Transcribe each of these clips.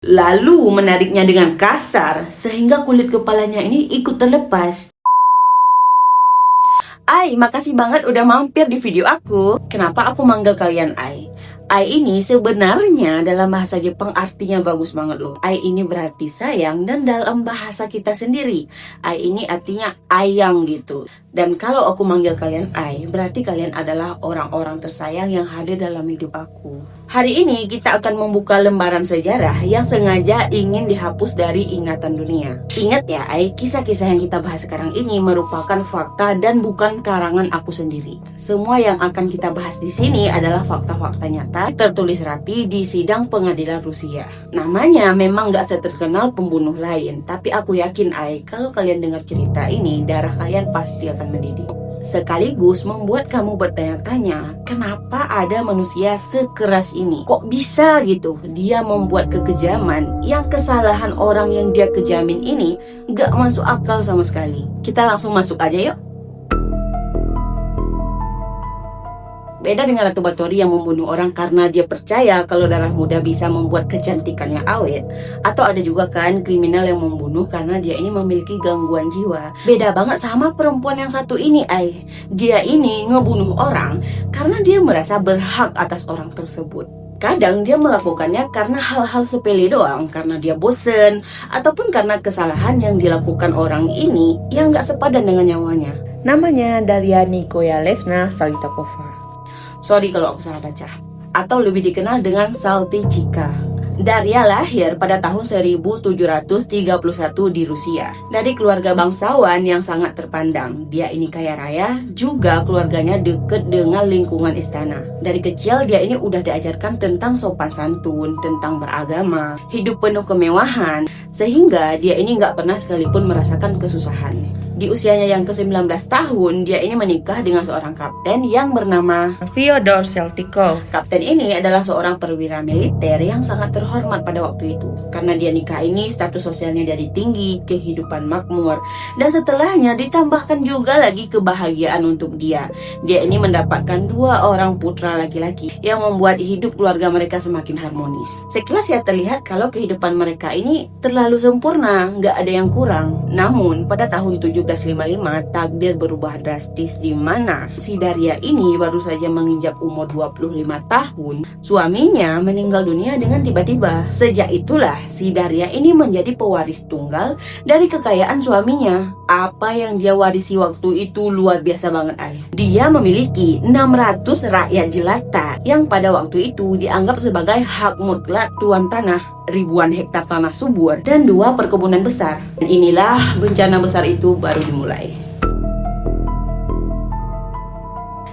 lalu menariknya dengan kasar sehingga kulit kepalanya ini ikut terlepas. Makasih banget udah mampir di video aku. Kenapa aku manggil kalian Ai? Ai ini sebenarnya dalam bahasa Jepang artinya bagus banget loh. Ai ini berarti sayang, dan dalam bahasa kita sendiri Ai ini artinya ayang gitu. Dan kalau aku manggil kalian Ai, berarti kalian adalah orang-orang tersayang yang hadir dalam hidup aku. Hari ini kita akan membuka lembaran sejarah yang sengaja ingin dihapus dari ingatan dunia. Ingat ya Ai, kisah-kisah yang kita bahas sekarang ini merupakan fakta dan bukan karangan aku sendiri. Semua yang akan kita bahas di sini adalah fakta-fakta nyata tertulis rapi di sidang pengadilan Rusia. Namanya memang gak seterkenal pembunuh lain, tapi aku yakin Ai, kalau kalian dengar cerita ini, darah kalian pasti akan mendidih. Sekaligus membuat kamu bertanya-tanya, kenapa ada manusia sekeras ini? Kok bisa gitu dia membuat kekejaman yang kesalahan orang yang dia kejamin ini gak masuk akal sama sekali. Kita langsung masuk aja yuk. Beda dengan Ratu Bathory yang membunuh orang karena dia percaya kalau darah muda bisa membuat kecantikannya awet. Atau ada juga kan kriminal yang membunuh karena dia ini memiliki gangguan jiwa. Beda banget sama perempuan yang satu ini Ai. Dia ini ngebunuh orang karena dia merasa berhak atas orang tersebut. Kadang dia melakukannya karena hal-hal sepele doang, karena dia bosen, ataupun karena kesalahan yang dilakukan orang ini yang gak sepadan dengan nyawanya. Namanya Daria Nikolayevna Saltykova. Sorry kalau aku salah baca. Atau lebih dikenal dengan Saltychika. Daria lahir pada tahun 1731 di Rusia. Dari keluarga bangsawan yang sangat terpandang. Dia ini kaya raya, juga keluarganya deket dengan lingkungan istana. Dari kecil dia ini udah diajarkan tentang sopan santun, tentang beragama, hidup penuh kemewahan, sehingga dia ini gak pernah sekalipun merasakan kesusahan. Di usianya yang ke-19 tahun, dia ini menikah dengan seorang kapten yang bernama Fyodor Saltykov. Kapten ini adalah seorang perwira militer yang sangat terhormat pada waktu itu. Karena dia nikah ini, status sosialnya jadi tinggi, kehidupan makmur, dan setelahnya ditambahkan juga lagi kebahagiaan untuk dia. Dia ini mendapatkan 2 orang putra laki-laki yang membuat hidup keluarga mereka semakin harmonis. Sekilas ya terlihat kalau kehidupan mereka ini terlalu sempurna, nggak ada yang kurang. Namun pada tahun 1755 takdir berubah drastis, di mana si Daria ini baru saja menginjak umur 25 tahun. Suaminya meninggal dunia dengan tiba-tiba. Sejak itulah si Daria ini menjadi pewaris tunggal dari kekayaan suaminya. Apa yang dia warisi waktu itu luar biasa banget Ai. Dia memiliki 600 rakyat jelata yang pada waktu itu dianggap sebagai hak mutlak tuan tanah, ribuan hektar tanah subur, dan 2 perkebunan besar. Dan inilah bencana besar itu baru dimulai.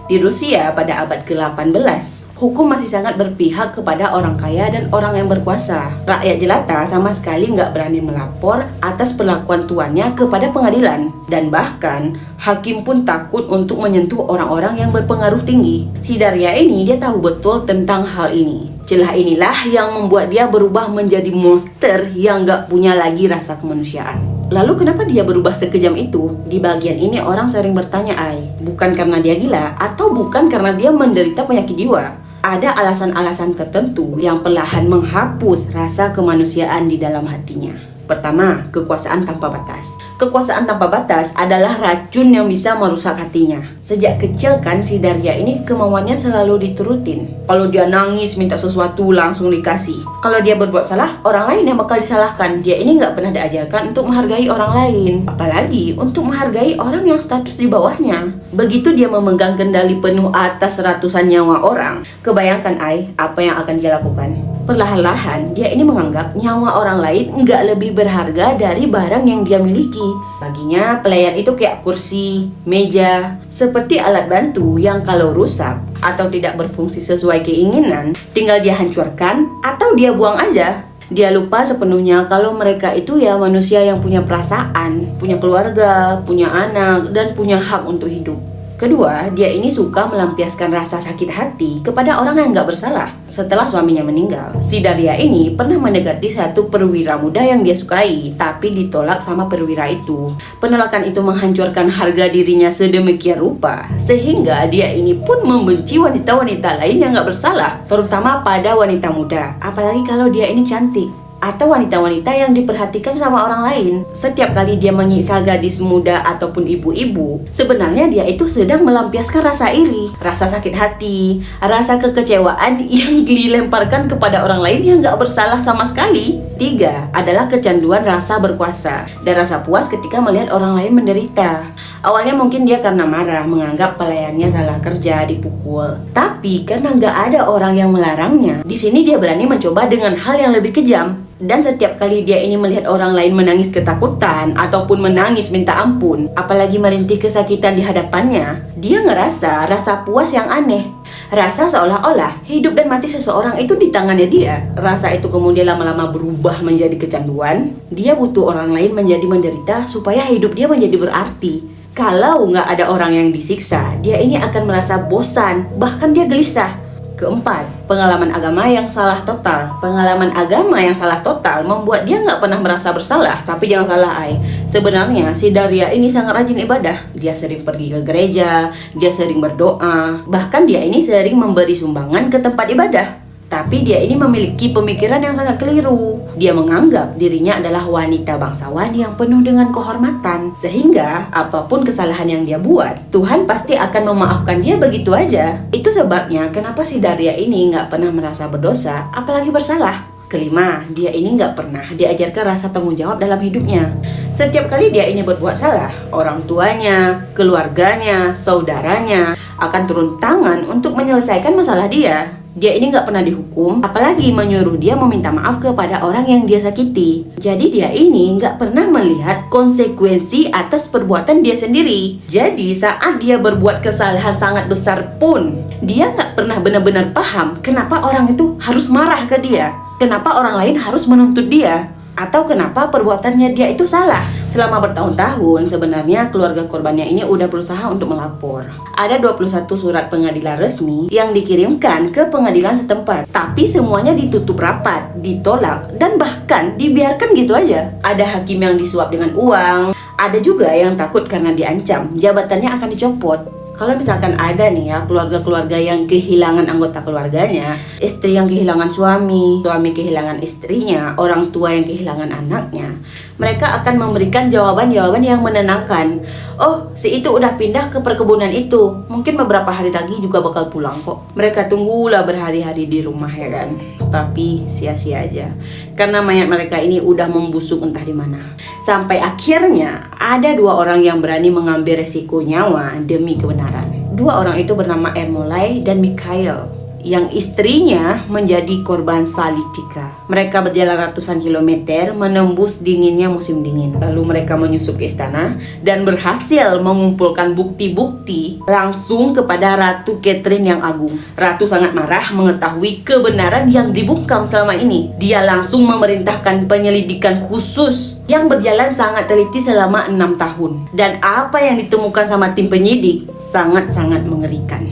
Di Rusia pada abad ke-18, hukum masih sangat berpihak kepada orang kaya dan orang yang berkuasa. Rakyat jelata sama sekali nggak berani melapor atas perlakuan tuannya kepada pengadilan. Dan bahkan, hakim pun takut untuk menyentuh orang-orang yang berpengaruh tinggi. Si Daria ini, dia tahu betul tentang hal ini. Celah inilah yang membuat dia berubah menjadi monster yang nggak punya lagi rasa kemanusiaan. Lalu kenapa dia berubah sekejam itu? Di bagian ini orang sering bertanya Ai, bukan karena dia gila atau bukan karena dia menderita penyakit jiwa. Ada alasan-alasan tertentu yang perlahan menghapus rasa kemanusiaan di dalam hatinya. Pertama, kekuasaan tanpa batas. Kekuasaan tanpa batas adalah racun yang bisa merusak hatinya. Sejak kecil kan si Daria ini kemauannya selalu diturutin. Kalau dia nangis minta sesuatu langsung dikasih. Kalau dia berbuat salah, orang lain yang bakal disalahkan. Dia ini gak pernah diajarkan untuk menghargai orang lain, apalagi untuk menghargai orang yang status di bawahnya. Begitu dia memegang kendali penuh atas ratusan nyawa orang, kebayangkan Ai, apa yang akan dia lakukan? Perlahan-lahan dia ini menganggap nyawa orang lain nggak lebih berharga dari barang yang dia miliki. Baginya pelayan itu kayak kursi, meja, seperti alat bantu yang kalau rusak atau tidak berfungsi sesuai keinginan, tinggal dia hancurkan atau dia buang aja. Dia lupa sepenuhnya kalau mereka itu ya manusia yang punya perasaan, punya keluarga, punya anak, dan punya hak untuk hidup. Kedua, dia ini suka melampiaskan rasa sakit hati kepada orang yang gak bersalah. Setelah suaminya meninggal, si Daria ini pernah mendekati satu perwira muda yang dia sukai, tapi ditolak sama perwira itu. Penolakan itu menghancurkan harga dirinya sedemikian rupa, sehingga dia ini pun membenci wanita-wanita lain yang gak bersalah, terutama pada wanita muda, apalagi kalau dia ini cantik. atau wanita-wanita yang diperhatikan sama orang lain. Setiap kali dia menyiksa gadis muda ataupun ibu-ibu, sebenarnya dia itu sedang melampiaskan rasa iri, rasa sakit hati, rasa kekecewaan yang dilemparkan kepada orang lain yang gak bersalah sama sekali. 3 adalah kecanduan rasa berkuasa dan rasa puas ketika melihat orang lain menderita. Awalnya mungkin dia karena marah, menganggap pelayannya salah kerja, dipukul. Tapi karena gak ada orang yang melarangnya, di sini dia berani mencoba dengan hal yang lebih kejam. Dan setiap kali dia ini melihat orang lain menangis ketakutan ataupun menangis minta ampun, apalagi merintih kesakitan di hadapannya, dia ngerasa rasa puas yang aneh. Rasa seolah-olah hidup dan mati seseorang itu di tangannya dia. Rasa itu kemudian lama-lama berubah menjadi kecanduan. Dia butuh orang lain menjadi menderita supaya hidup dia menjadi berarti. Kalau nggak ada orang yang disiksa, dia ini akan merasa bosan, bahkan dia gelisah. 4, pengalaman agama yang salah total. Pengalaman agama yang salah total membuat dia nggak pernah merasa bersalah. Tapi jangan salah, sebenarnya si Daria ini sangat rajin ibadah. Dia sering pergi ke gereja, dia sering berdoa, bahkan dia ini sering memberi sumbangan ke tempat ibadah. Tapi dia ini memiliki pemikiran yang sangat keliru. Dia menganggap dirinya adalah wanita bangsawan yang penuh dengan kehormatan. Sehingga apapun kesalahan yang dia buat, Tuhan pasti akan memaafkan dia begitu aja. Itu sebabnya kenapa si Daria ini gak pernah merasa berdosa, apalagi bersalah. 5, dia ini gak pernah diajarkan rasa tanggung jawab dalam hidupnya. Setiap kali dia ini berbuat salah, orang tuanya, keluarganya, saudaranya akan turun tangan untuk menyelesaikan masalah dia. Dia ini gak pernah dihukum, apalagi menyuruh dia meminta maaf kepada orang yang dia sakiti. Jadi dia ini gak pernah melihat konsekuensi atas perbuatan dia sendiri. Jadi saat dia berbuat kesalahan sangat besar pun, dia gak pernah benar-benar paham kenapa orang itu harus marah ke dia, kenapa orang lain harus menuntut dia, atau kenapa perbuatannya dia itu salah. Selama bertahun-tahun sebenarnya keluarga korbannya ini udah berusaha untuk melapor. Ada 21 surat pengadilan resmi yang dikirimkan ke pengadilan setempat, tapi semuanya ditutup rapat, ditolak, dan bahkan dibiarkan gitu aja. Ada hakim yang disuap dengan uang, ada juga yang takut karena diancam jabatannya akan dicopot. Kalau misalkan ada nih ya keluarga-keluarga yang kehilangan anggota keluarganya, istri yang kehilangan suami, suami kehilangan istrinya, orang tua yang kehilangan anaknya, mereka akan memberikan jawaban-jawaban yang menenangkan. Oh, si itu udah pindah ke perkebunan itu, mungkin beberapa hari lagi juga bakal pulang kok. Mereka tunggulah berhari-hari di rumah ya kan. Tapi sia-sia aja, karena mayat mereka ini udah membusuk entah di mana. Sampai akhirnya ada 2 orang yang berani mengambil resiko nyawa demi kebenaran. 2 orang itu bernama Ermolai dan Mikhail, yang istrinya menjadi korban salitika. Mereka berjalan ratusan kilometer menembus dinginnya musim dingin. Lalu mereka menyusup ke istana dan berhasil mengumpulkan bukti-bukti langsung kepada Ratu Catherine yang agung. Ratu sangat marah mengetahui kebenaran yang dibungkam selama ini. Dia langsung memerintahkan penyelidikan khusus yang berjalan sangat teliti selama 6 tahun. Dan apa yang ditemukan sama tim penyidik sangat-sangat mengerikan.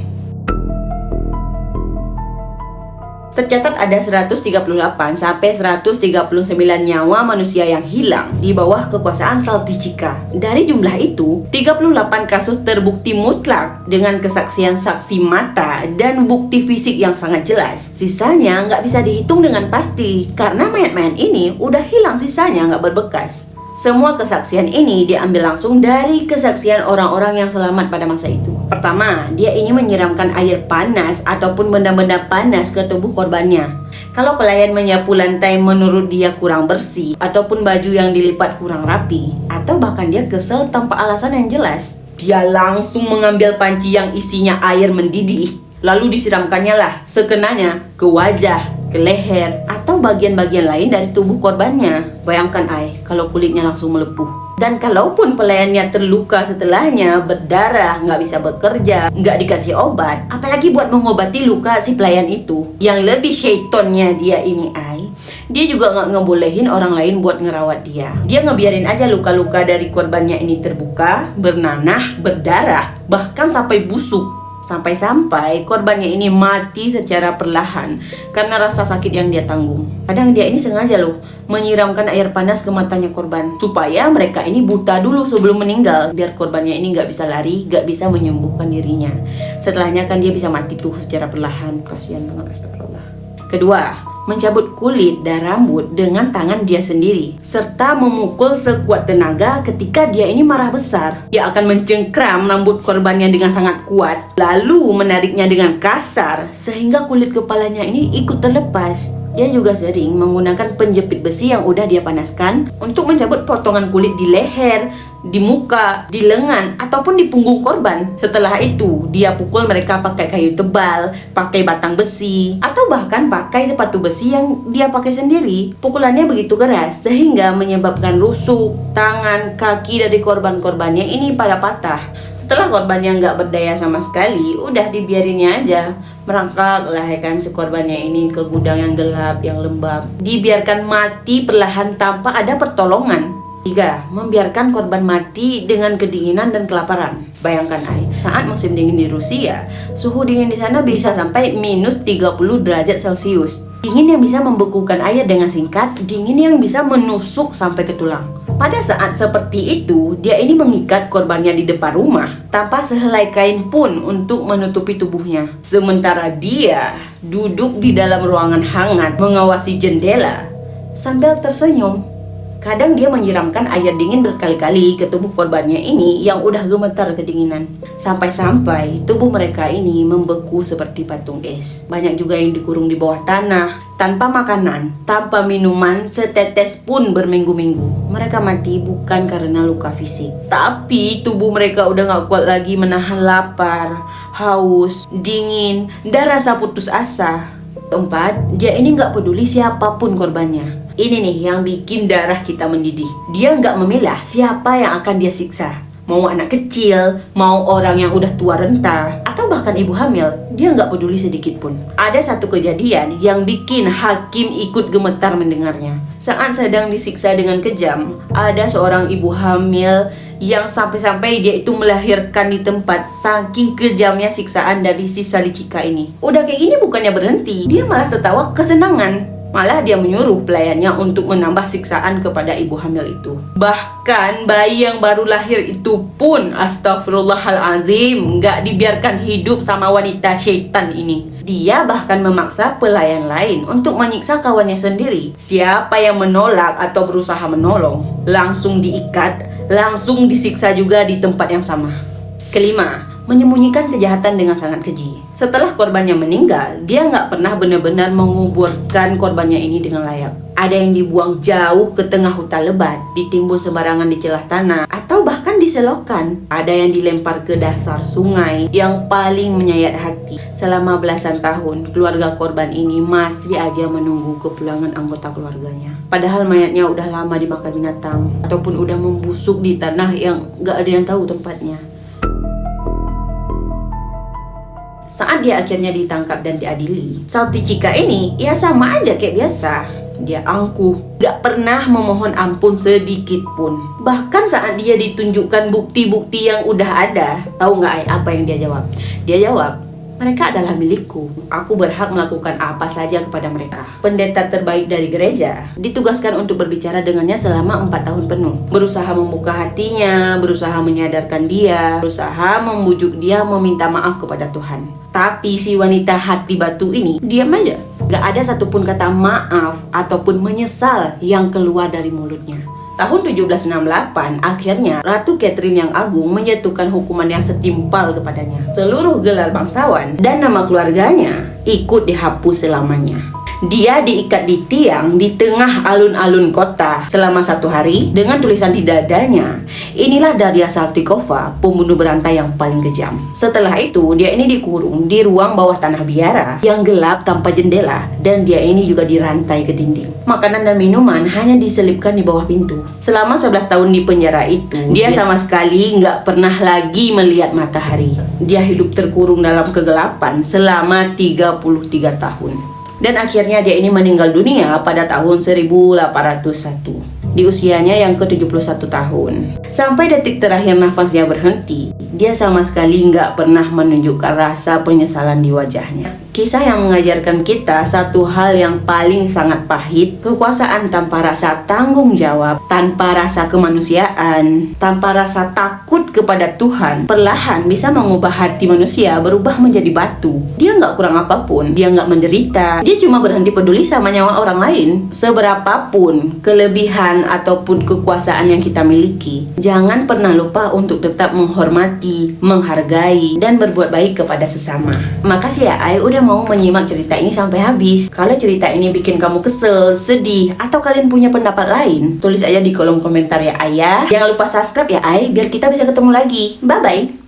Tercatat ada 138 sampai 139 nyawa manusia yang hilang di bawah kekuasaan Saltychika. Dari jumlah itu, 38 kasus terbukti mutlak dengan kesaksian saksi mata dan bukti fisik yang sangat jelas. Sisanya nggak bisa dihitung dengan pasti karena mayat-mayat ini udah hilang sisanya nggak berbekas. Semua kesaksian ini diambil langsung dari kesaksian orang-orang yang selamat pada masa itu. Pertama, dia ini menyiramkan air panas ataupun benda-benda panas ke tubuh korbannya. Kalau pelayan menyapu lantai menurut dia kurang bersih, ataupun baju yang dilipat kurang rapi, atau bahkan dia kesel tanpa alasan yang jelas, dia langsung mengambil panci yang isinya air mendidih, lalu disiramkannya lah sekenanya ke wajah, ke leher, atau bagian-bagian lain dari tubuh korbannya. Bayangkan kalau kulitnya langsung melepuh. Dan kalaupun pelayannya terluka setelahnya, berdarah, nggak bisa bekerja, nggak dikasih obat, apalagi buat mengobati luka si pelayan itu. Yang lebih syaitonnya dia ini dia juga nggak ngebolehin orang lain buat ngerawat dia. Dia ngebiarin aja luka-luka dari korbannya ini terbuka, bernanah, berdarah, bahkan sampai busuk. Sampai-sampai korbannya ini mati secara perlahan karena rasa sakit yang dia tanggung. Kadang dia ini sengaja menyiramkan air panas ke matanya korban supaya mereka ini buta dulu sebelum meninggal, biar korbannya ini gak bisa lari, gak bisa menyembuhkan dirinya. Setelahnya kan dia bisa mati tuh secara perlahan. Kasihan banget, astagfirullah. Kedua, mencabut kulit dan rambut dengan tangan dia sendiri, serta memukul sekuat tenaga ketika dia ini marah besar. Dia akan mencengkram rambut korbannya dengan sangat kuat, lalu menariknya dengan kasar sehingga kulit kepalanya ini ikut terlepas. Dia juga sering menggunakan penjepit besi yang udah dia panaskan untuk mencabut potongan kulit di leher, di muka, di lengan, ataupun di punggung korban. Setelah itu, dia pukul mereka pakai kayu tebal, pakai batang besi, atau bahkan pakai sepatu besi yang dia pakai sendiri. Pukulannya begitu keras sehingga menyebabkan rusuk tangan, kaki dari korban-korbannya ini pada patah. Setelah korbannya nggak berdaya sama sekali, udah dibiarinnya aja. Merangkak lah ya kan si korbannya ini ke gudang yang gelap, yang lembab. Dibiarkan mati perlahan tanpa ada pertolongan. 3. Membiarkan korban mati dengan kedinginan dan kelaparan. Bayangkan saat musim dingin di Rusia, suhu dingin di sana bisa sampai minus 30 derajat Celcius. Dingin yang bisa membekukan air dengan singkat, dingin yang bisa menusuk sampai ke tulang. Pada saat seperti itu, dia ini mengikat korbannya di depan rumah tanpa sehelai kain pun untuk menutupi tubuhnya. Sementara dia duduk di dalam ruangan hangat mengawasi jendela sambil tersenyum. Kadang dia menyiramkan air dingin berkali-kali ke tubuh korbannya ini yang udah gemetar kedinginan. Sampai-sampai tubuh mereka ini membeku seperti patung es. Banyak juga yang dikurung di bawah tanah, tanpa makanan, tanpa minuman setetes pun berminggu-minggu. Mereka mati bukan karena luka fisik, tapi tubuh mereka udah gak kuat lagi menahan lapar, haus, dingin, dan rasa putus asa. 4. Dia ini gak peduli siapapun korbannya. Ini nih yang bikin darah kita mendidih. Dia nggak memilah siapa yang akan dia siksa. Mau anak kecil, mau orang yang udah tua renta, atau bahkan ibu hamil, dia nggak peduli sedikit pun. Ada satu kejadian yang bikin hakim ikut gemetar mendengarnya. Saat sedang disiksa dengan kejam, ada seorang ibu hamil yang sampai-sampai dia itu melahirkan di tempat saking kejamnya siksaan dari si Salicika ini. Udah kayak gini bukannya berhenti, dia malah tertawa kesenangan. Malah dia menyuruh pelayannya untuk menambah siksaan kepada ibu hamil itu. Bahkan bayi yang baru lahir itu pun, astagfirullahalazim, gak dibiarkan hidup sama wanita syaitan ini. Dia bahkan memaksa pelayan lain untuk menyiksa kawannya sendiri. Siapa yang menolak atau berusaha menolong, langsung diikat, langsung disiksa juga di tempat yang sama. 5. Menyembunyikan kejahatan dengan sangat keji. Setelah korbannya meninggal, dia nggak pernah benar-benar menguburkan korbannya ini dengan layak. Ada yang dibuang jauh ke tengah hutan lebat, ditimbun sembarangan di celah tanah, atau bahkan diselokan. Ada yang dilempar ke dasar sungai yang paling menyayat hati. Selama belasan tahun, keluarga korban ini masih aja menunggu kepulangan anggota keluarganya. Padahal mayatnya udah lama dimakan binatang, ataupun udah membusuk di tanah yang nggak ada yang tahu tempatnya. Saat dia akhirnya ditangkap dan diadili, Salicika ini ya sama aja kayak biasa. Dia angkuh, gak pernah memohon ampun sedikit pun. Bahkan saat dia ditunjukkan bukti-bukti yang udah ada, tahu gak apa yang dia jawab? Dia jawab, mereka adalah milikku. Aku berhak melakukan apa saja kepada mereka. Pendeta terbaik dari gereja ditugaskan untuk berbicara dengannya selama 4 tahun penuh. Berusaha membuka hatinya, berusaha menyadarkan dia, berusaha membujuk dia meminta maaf kepada Tuhan. Tapi si wanita hati batu ini diam aja. Gak ada satupun kata maaf ataupun menyesal yang keluar dari mulutnya. Tahun 1768, akhirnya Ratu Catherine yang Agung menjatuhkan hukuman yang setimpal kepadanya. Seluruh gelar bangsawan dan nama keluarganya ikut dihapus selamanya. Dia diikat di tiang di tengah alun-alun kota selama 1 hari dengan tulisan di dadanya, inilah Daria Saltykova, pembunuh berantai yang paling kejam. Setelah itu, dia ini dikurung di ruang bawah tanah biara yang gelap tanpa jendela, dan dia ini juga dirantai ke dinding. Makanan dan minuman hanya diselipkan di bawah pintu. Selama 11 tahun di penjara itu, dia sama sekali nggak pernah lagi melihat matahari. Dia hidup terkurung dalam kegelapan selama 33 tahun. Dan akhirnya dia ini meninggal dunia pada tahun 1801 di usianya yang ke-71 tahun. Sampai detik terakhir nafasnya berhenti, dia sama sekali nggak pernah menunjukkan rasa penyesalan di wajahnya. Kisah yang mengajarkan kita satu hal yang paling sangat pahit, kekuasaan tanpa rasa tanggung jawab, tanpa rasa kemanusiaan, tanpa rasa takut kepada Tuhan, perlahan bisa mengubah hati manusia berubah menjadi batu. Dia nggak kurang apapun, dia nggak menderita, dia cuma berhenti peduli sama nyawa orang lain. Seberapapun kelebihan ataupun kekuasaan yang kita miliki, jangan pernah lupa untuk tetap menghormati, menghargai, dan berbuat baik kepada sesama. Makasih ya Ai udah mau menyimak cerita ini sampai habis. Kalau cerita ini bikin kamu kesel, sedih, atau kalian punya pendapat lain, tulis aja di kolom komentar ya Ai ya. Jangan lupa subscribe ya Ai, biar kita bisa ketemu lagi. Bye-bye.